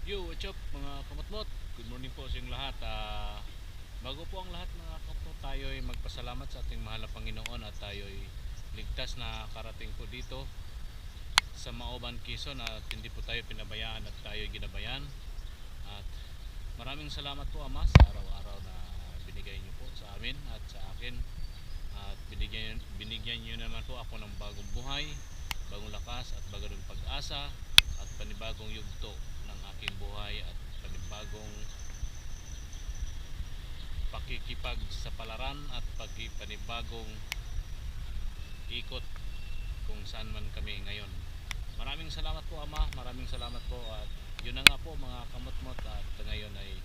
Yo, what's up mga kamotmot? Good morning po sa inyong lahat. Bago po ang lahat mga kamotmot, tayo ay magpasalamat sa ating mahal na Panginoon at tayo ay ligtas na karating po dito sa Maoban, Quezon at hindi po tayo pinabayaan at tayo ay ginabayan. At maraming salamat po Ama sa araw-araw na binigay niyo po sa amin at sa akin. At binigyan niyo naman po ako ng bagong buhay, bagong lakas at bagong pag-asa at panibagong yugto ng aking buhay at panibagong pakikipagsapalaran at panibagong ikot kung saan man kami ngayon. Maraming salamat po Ama, maraming salamat po at yun na nga po mga kamotmot at ngayon ay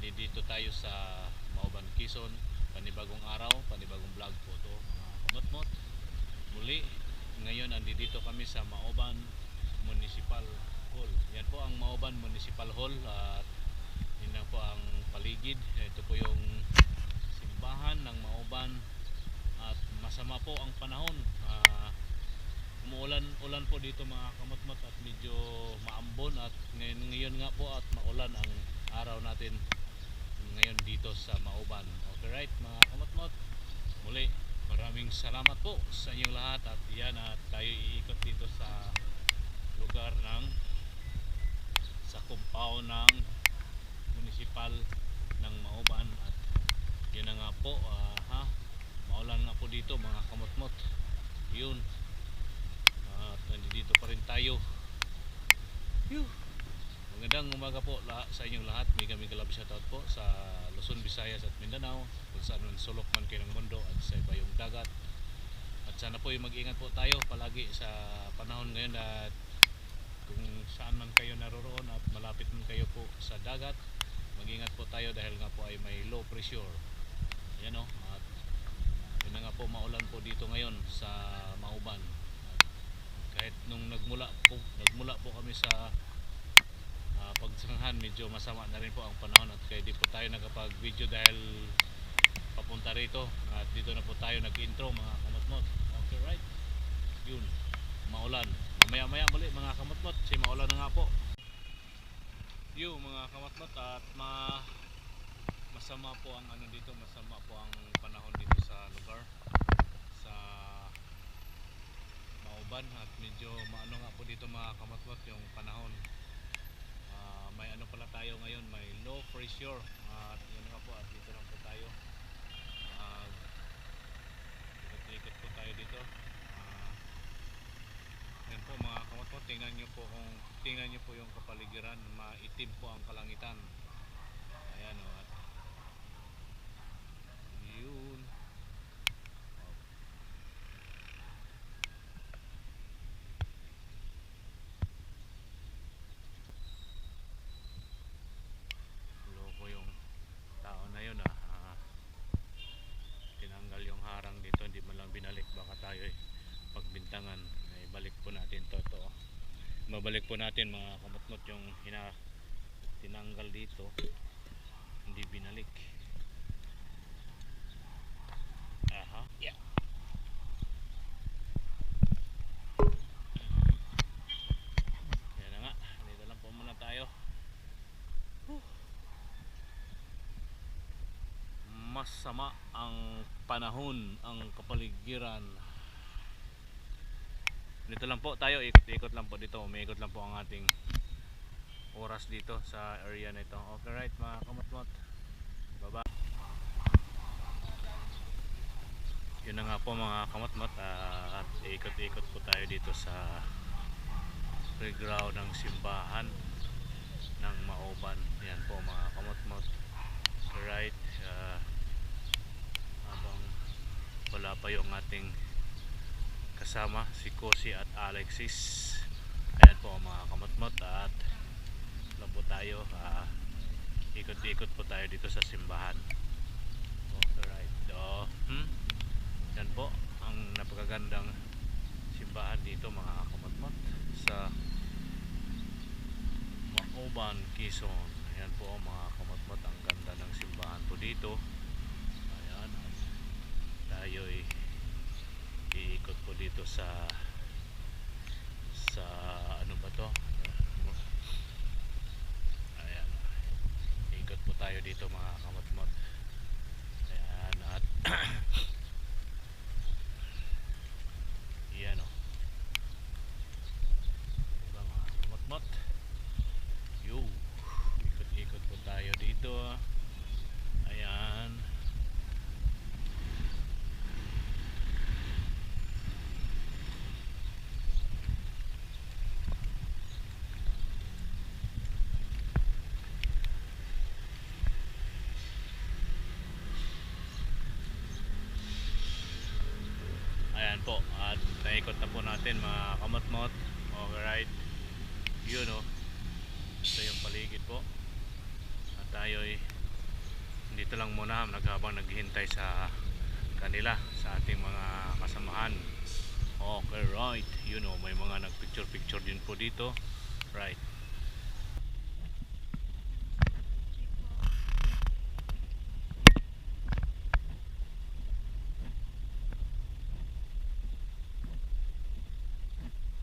dito tayo sa Maoban, Quezon. Panibagong araw, panibagong vlog po to mga kamotmot. Muli, ngayon andito kami sa Maoban Municipal Hall. Yan po ang Maoban Municipal Hall at yun na po ang paligid. Ito po yung simbahan ng Maoban at masama po ang panahon. Umuulan po dito mga kamotmot at medyo maambon at ngayon nga po at maulan ang araw natin ngayon dito sa Maoban. Okay right mga kamotmot, muli maraming salamat po sa inyong lahat at yan at tayo iikot dito sa lugar ng sa compound ng municipal ng Maoban at yun na nga po maulan nga po dito mga kamotmot yun at nandito pa rin tayo. Magandang umaga po sa inyong lahat. Mega love shoutout po sa Luzon, Visayas at Mindanao kung saan man sulok man kayo ng mundo at sa ibayong dagat at sana po mag-ingat po tayo palagi sa panahon ngayon at kung saan man kayo naroroon at malapit man kayo po sa dagat, mag-ingat po tayo dahil nga po ay may low pressure. Yan o, at yun na nga po maulan po dito ngayon sa Maoban. Kahit nung nagmula po kami sa pagsanghan, medyo masama na rin po ang panahon at kaya di po tayo nakapag video dahil papunta rito at dito na po tayo nag-intro mga kamotmot. Okay right, yun, maulan. Maya muli mga kamotmot, si maulan na nga po. Yung mga kamotmot at masama po ang dito, masama po ang panahon dito sa lugar sa Maoban at medyo maano nga po dito mga kamotmot yung panahon. May pala tayo ngayon, may low pressure at yun nga po at dito lang po tayo. Ikot po tayo dito. Yan po mga kamotmot, tingnan nyo po yung kapaligiran, maitim po ang kalangitan. Ayan o at yun. Loko yung tao na yun tinanggal yung harang dito, hindi man lang binalik, baka tayo pagbintangan. Balik po natin to mabalik po natin mga kamotmot yung tinanggal dito, hindi binalik. Yeah. Yan na nga, dito lang po muna tayo. Masama ang panahon, ang kapaligiran. Dito lang po tayo, ikot-ikot lang po dito, umiikot lang po ang ating oras dito sa area na ito. Okay right mga kamotmot, baba. Yun na nga po mga kamotmot at ikot-ikot po tayo dito sa playground ng simbahan ng Maoban. Yan po mga kamotmot. Okay right, habang wala pa yung ating kasama si Kosi at Alexis. Ayan po mga kamotmot at labo tayo. Ikot-ikot po tayo dito sa simbahan. Alright. Yan po ang napakagandang simbahan dito mga kamotmot sa Mauban, Quezon. Ayan po mga kamotmot, ang ganda ng simbahan po dito. Ayan, tayo'y iikot po dito sa ano ba to? Ayan, ikot po tayo dito mga kamotmot. Ayan, at yan o, diba mga kamotmot, yo, ikot-ikot po tayo dito. Ayan, ayan po, at naikot na po natin mga kamotmot. Alright, yun o, ito yung paligid po. At tayo'y dito lang muna habang naghihintay sa kanila, sa ating mga kasamahan. Okay, right, you know, may mga nagpicture din po dito. Right.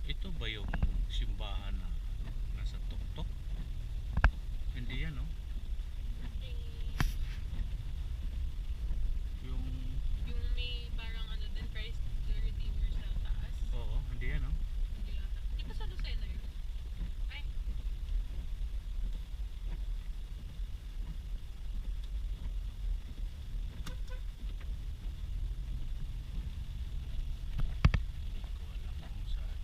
Ito ba yung simbahan na nasa tuktok? Hindi yan, no? Yung may parang ano din, Christ the Redeemer sa taas. oo, hindi yan, no? Hindi yata. Hindi pa sa Lucena yun. Ay, Hindi ko alam kung saan.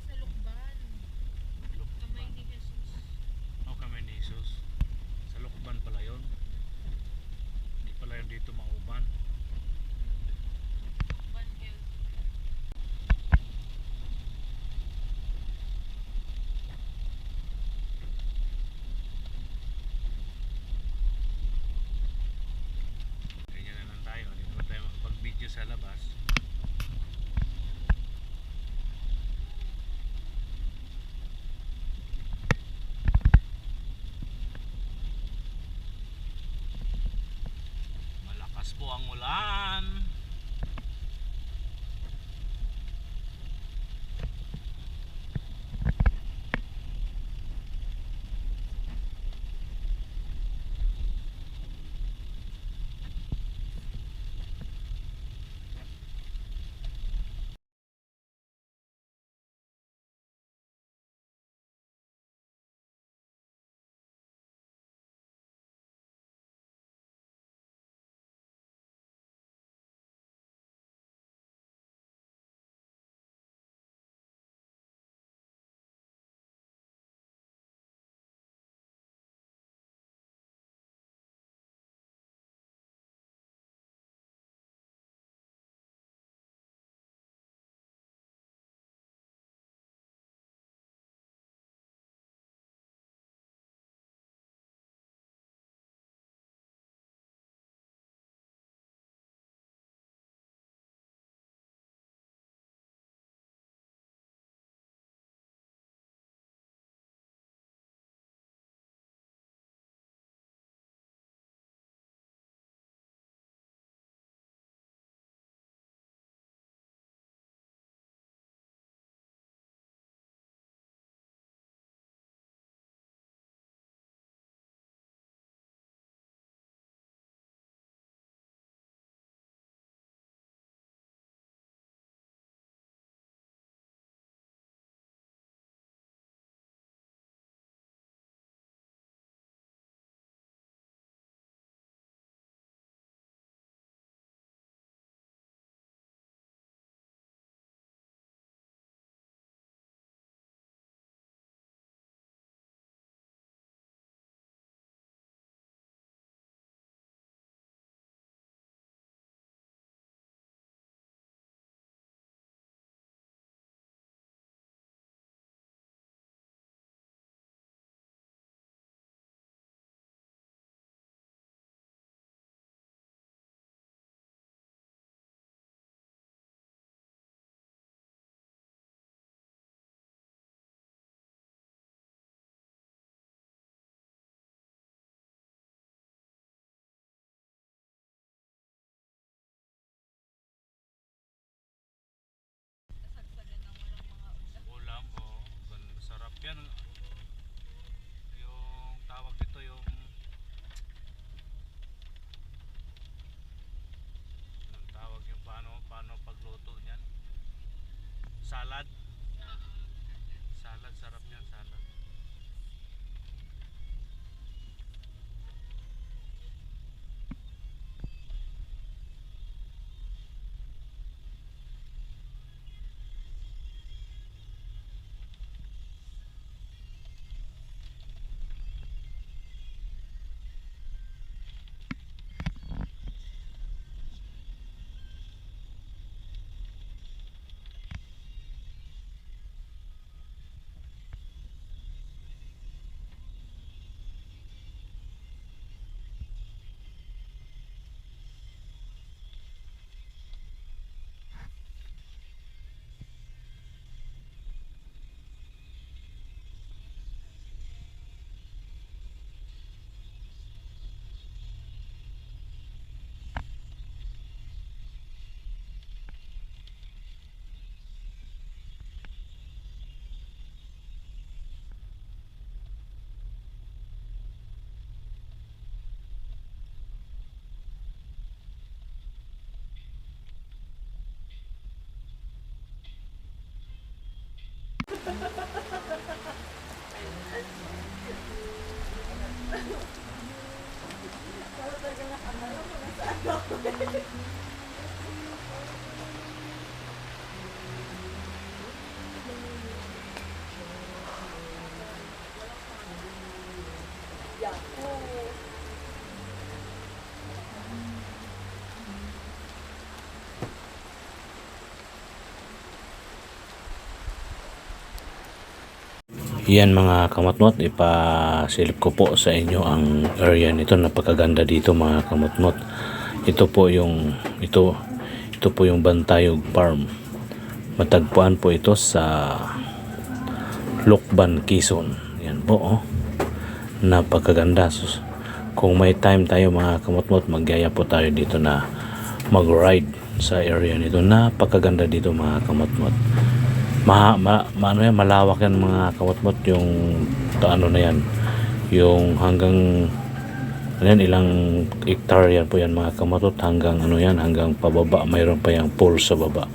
sa Lukban. Kamay ni Jesus. Oh, Kamay ni Jesus. Sa Lukban pala yun. Hindi pala yun dito Mauban. Lukban Hills. Ganyan na lang tayo. Hindi naman tayo makapag-video sa labas. Malakas po ang ulan. Yan mga kamatmot, ipasilip ko po sa inyo ang area nito. Napakaganda dito mga kamatmot. Ito po yung Bantayog Farm. Matagpuan po ito sa Lukban, Quezon. Yan po oh. Napakaganda. Kung may time tayo mga kamatmot, magyaya po tayo dito na mag-ride sa area nito. Napakaganda dito mga kamatmot. Malawak yan mga kamatmot, yung ano na yan, yung hanggang ilang hectare yan po yan mga kamatmot, hanggang pababa, mayroon pa yung pool sa baba.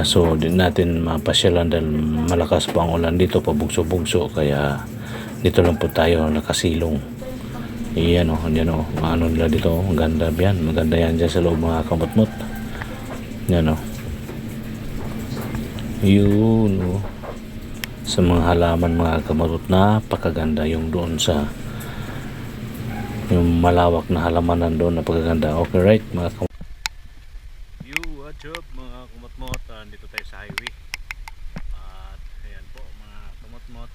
So din natin mapasyalan dahil malakas pa ang ulan dito, pabugso-bugso, kaya dito lang po tayo nakasilong. Yan ano nila dito, maganda yan dyan sa loob mga kamatmot. Yan yun sa mga halaman mga kamatmot, napakaganda yung doon sa yung malawak na halamanan doon, napakaganda. Okay, right mga kamatmot. What's up mga kamatmot, dito tayo sa highway at ayan po mga kamatmot.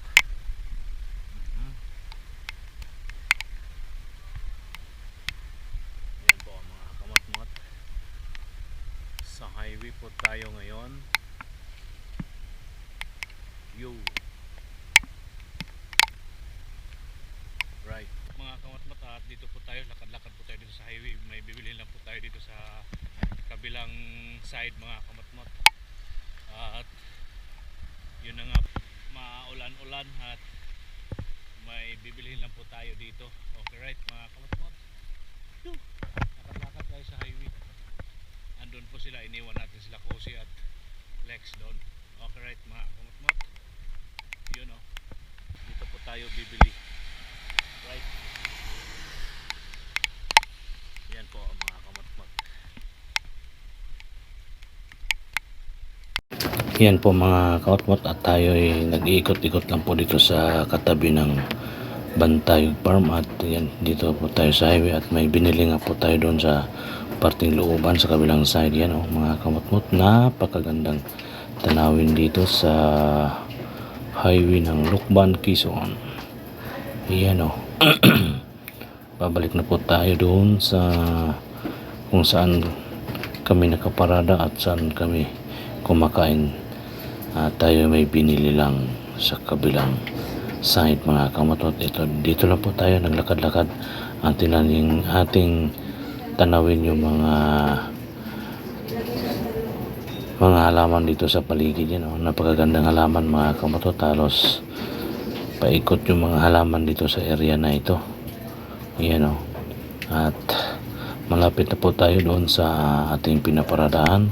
Ayan po mga kamatmot, sa highway po tayo ngayon. Right mga kamatmot, at dito po tayo, lakad-lakad po tayo dito sa highway. May bibilhin lang po tayo dito sa kabilang side mga kamatmot. At yun na nga, maulan-ulan at may bibilhin lang po tayo dito. Okay, right mga kamatmot, lakad-lakad tayo sa highway. Andun po sila, iniwan natin sila Cozy at Lex doon. Okay, right mga kamatmot, yun dito po tayo bibili. Right, yan po ang mga kamatmot. Yan po mga kamatmot, at tayo ay nag-iikot-ikot lang po dito sa katabi ng Bantayog Farm. At yan, dito po tayo sa highway at may binili nga po tayo doon sa parting looban sa kabilang side. Yan mga kamatmot, napakagandang tanawin dito sa highway ng Lukban, Quezon. Yan babalik na po tayo doon sa kung saan kami nakaparada at saan kami kumakain. Tayo may binili lang sa kabilang side mga kamatmot. Dito lang po tayo naglakad-lakad at ating tanawin yung mga halaman dito sa paligid. Napakagandang halaman mga kamatmot, halos paikot yung mga halaman dito sa area na ito. Yan at malapit na po tayo doon sa ating pinaparadaan.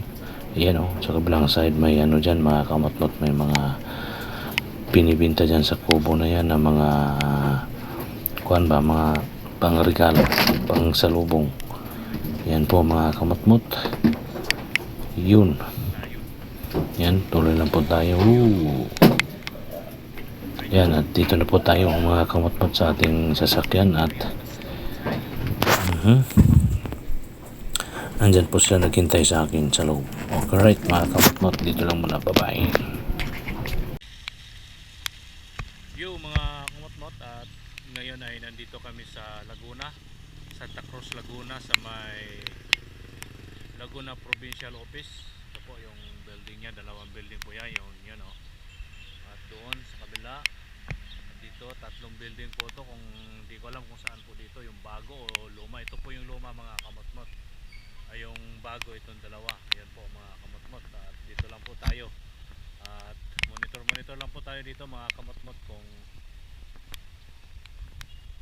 Yan sa kabilang side may dyan mga kamatmot, may mga pinibinta dyan sa kubo na yan na mga mga pangregalo, pang salubong. Yan po mga kamatmot, yun. Yan, tuloy lang po tayo. Yan, at dito na po tayo mga kamatmot sa ating sasakyan. At nandyan po sila naghintay sa akin sa loob. Okay, right mga kamatmot, dito lang muna, bye-bye. Yo mga kamatmot, at ngayon ay nandito kami sa Laguna, Santa Cruz, Laguna, sa may Laguna Provincial Office. Ito po yung building niya, dalawang building po yan, yun at doon sa kabila, dito tatlong building po ito. Kung hindi ko alam kung saan po dito, yung bago o luma. Ito po yung luma mga kamatmot, ay yung bago itong dalawa. Yan po mga kamatmot, at dito lang po tayo at monitor lang po tayo dito mga kamatmot kung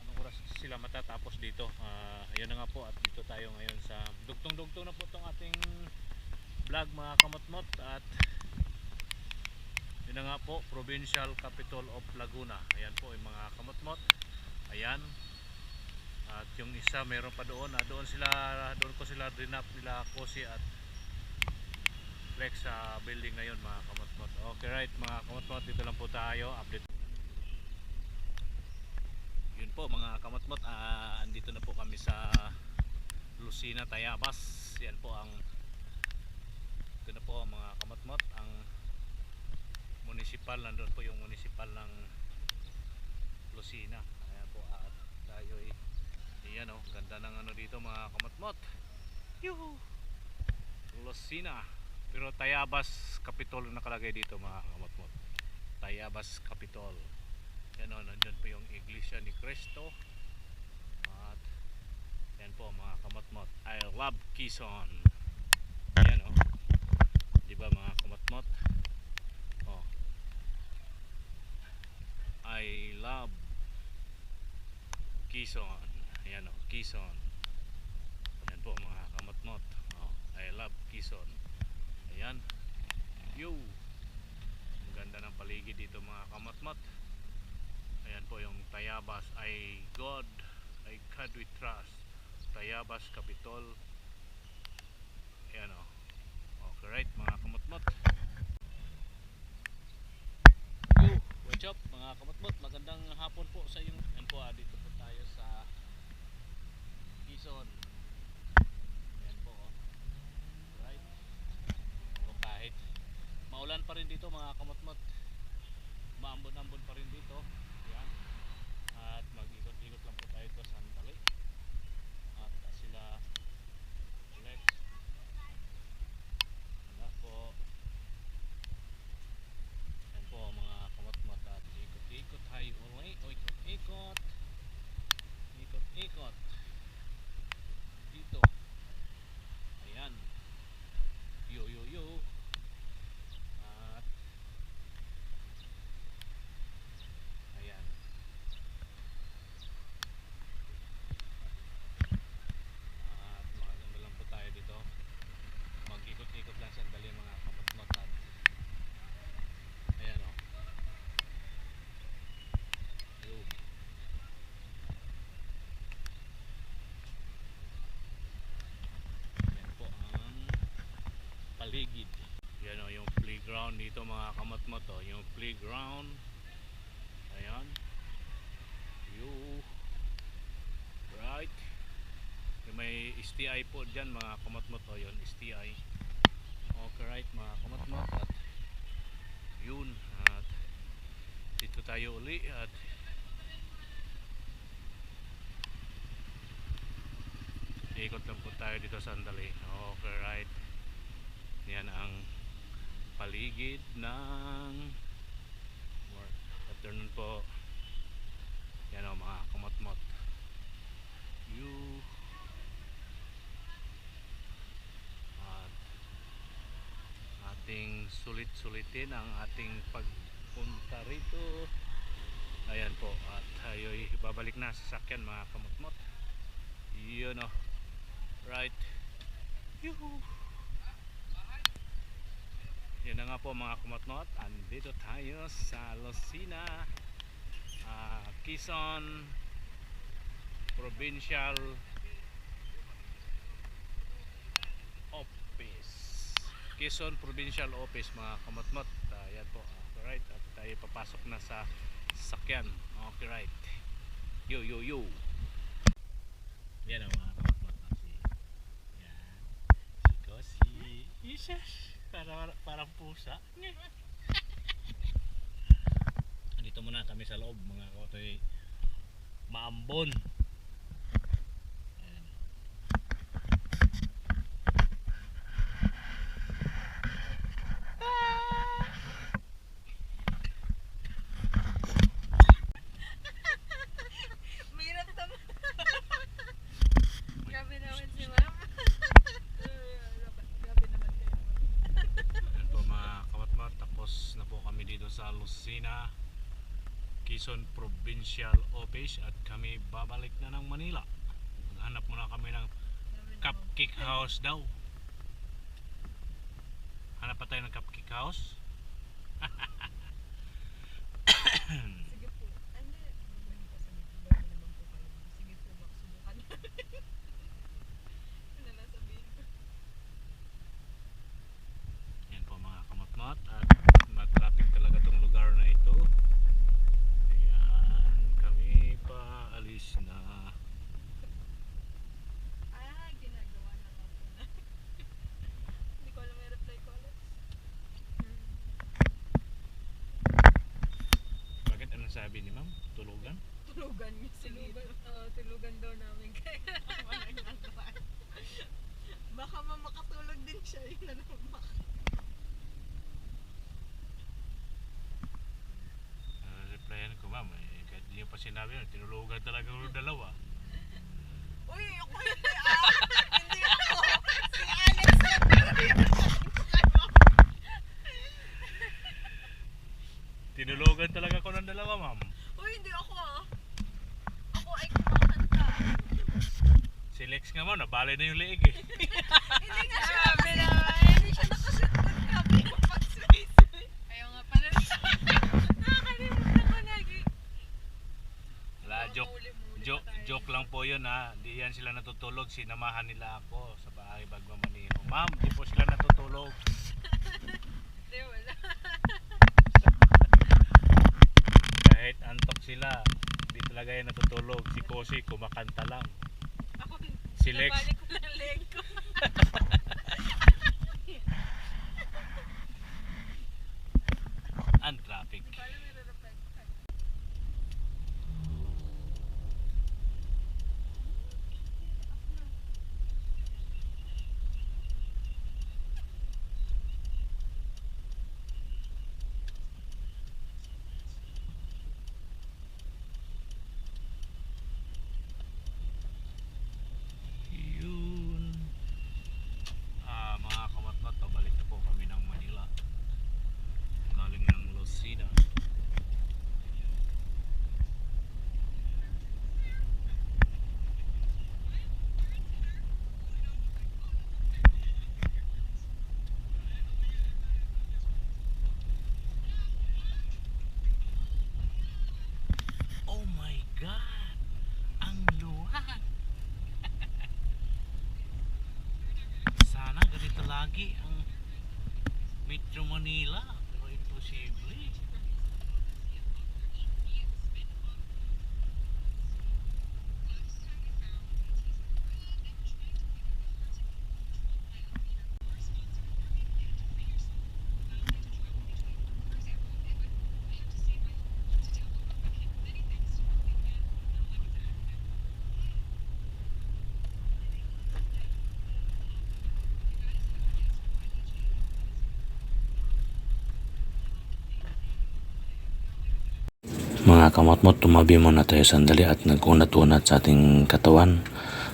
anong oras sila matatapos dito. Ayun na nga po, at dito tayo ngayon sa dugtong na po itong ating vlog mga kamatmot. At Yun na nga po, Provincial Capital of Laguna. Ayan po yung mga kamot-mot. Ayan. At yung isa meron pa doon. Doon ko sila dinap nila Kosi at Flex sa building na yun mga kamot-mot. Okay right mga kamot-mot, dito lang po tayo. Update. Yun po mga kamot-mot, andito na po kami sa Lucena, Tayabas. Yan po ang ito na po mga kamot-mot, ang municipal, nandun po yung municipal ng Lucena. Ayan po at tayo iyan oh, ganda ng ano dito mga kamot-mot. Yuhu! Lucena. Pero Tayabas Capitol nakalagay dito mga kamot-mot. Tayabas Capitol. Yan o, nandyan po yung iglesia ni Cristo. At yan po mga kamot-mot, I love Quezon. Yan o, diba mga kamot-mot? Oh, I love Quezon. Yan o, Quezon. Yan po mga kamot-mot. Oh, I love Quezon. Ayan. Yo. Ang ganda ng paligid dito mga kamot-mot. Ayan po yung Tayabas. I God we trust. Tayabas Capitol. Ayan o. Okay right mga kamot-mot. Yo. What's up mga kamot-mot. Magandang hapon po sa inyo. Ayan po dito po tayo sa Quezon. Ayan po oh. Right. O kahit maulan pa rin dito mga kamot-mot, maambon-ambon pa rin dito. Yan. At mag-ikot-ikot lang po tayo ito sa Sandali. At sila Lex. Wala po. Yan po mga kamot-mot. At ikot-ikot tayo ulit. O ikot-ikot. Ikot-ikot. Dito. Ayan. Yo yo yo. At ayan. At maganda lang po tayo dito. Mag-ikot-ikot lang sandali mga kamot-mot. At ayan o. Yo. Ayan po ang paligid. Yan o yung playground dito mga kamot-mot o. Yung playground. Ayan. You. Right. Yung may STI po dyan mga kamot-mot o. Yun STI. Okay right mga kamot-mot. At yun. At dito tayo uli. At ikot lang po tayo dito sandali. Okay right. Yan ang paligid ng afternoon po. Yan o mga kamot-mot. You. At ating sulit-sulitin ang ating pagpunta rito. Ayan po. At tayo'y babalik na sa sasakyan mga kamot-mot. Yun o. Right. Yuhu. Yan na nga po mga kamot-mot. Andito tayo sa Lucena, Quezon Provincial Office. Quezon Provincial Office mga kamot-mot. Yan po. Okay right. At tayo papasok na sa sasakyan. Okay right. Yo yo yo. Yan ang mga kamot-mot. Yan. Si Kosi. Jesus. Parang pusa. Andito muna kami sa loob mga kaotoy. Maambon. Ayan. Mahirap naman. Grabe naman si ma'am. Grabe naman kayo. Ayan po mga kamatmat. Tapos na po kami dito sa Lucena, Quezon Provincial Office. At kami babalik na ng Manila. Maghanap muna kami ng Cupcake House daw. Hanap pa tayo ng Cupcake House. sabi ni ma'am? Tulugan? Tulugan niya si Lito. Tulugan daw namin kaya walang nagawa. Baka makatulog din siya yung nalumak. Replyan ko ma'am, kahit di niyo pa sinabi yun, tinulugan talaga ng dalawa. Uy, ako hindi hindi ako. Si Alex lang. Tinulugan talaga ko ng dalawa ma'am. Uy, hindi ako Ako ay kumakanta. Si Lex nga ma'am, nabalay na yung leeg eh. Hindi nga siya hindi siya nakasit ng kape pag space. Ayaw nga pala. Nakakalimutan ko lagi. Wala, joke lang po yun ha. Di yan sila natutulog, sinamahan nila ako sa bahay bago maniho. Ma'am, di po sila natutulog. Hindi, wala. Kahit antok sila, di talaga yan natutulog. Si Kosi kumakanta lang. Ako, Si Lex, nabalik ko lang leg ko. ang traffic. Paano may re-reflect ka? Yun. Mga kamatmat, pabalik na po kami ng Manila. Galing ng Lucena. Oh my God! Ang luwag! Sana ganito lagi ang Metro Manila, pero imposible. Mga kamotmot, tumabi muna tayo sandali at nag-unat-unat sa ating katawan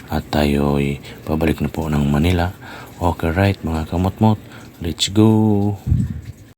at tayo ay pabalik na po ng Manila. Okay right mga kamotmot, let's go!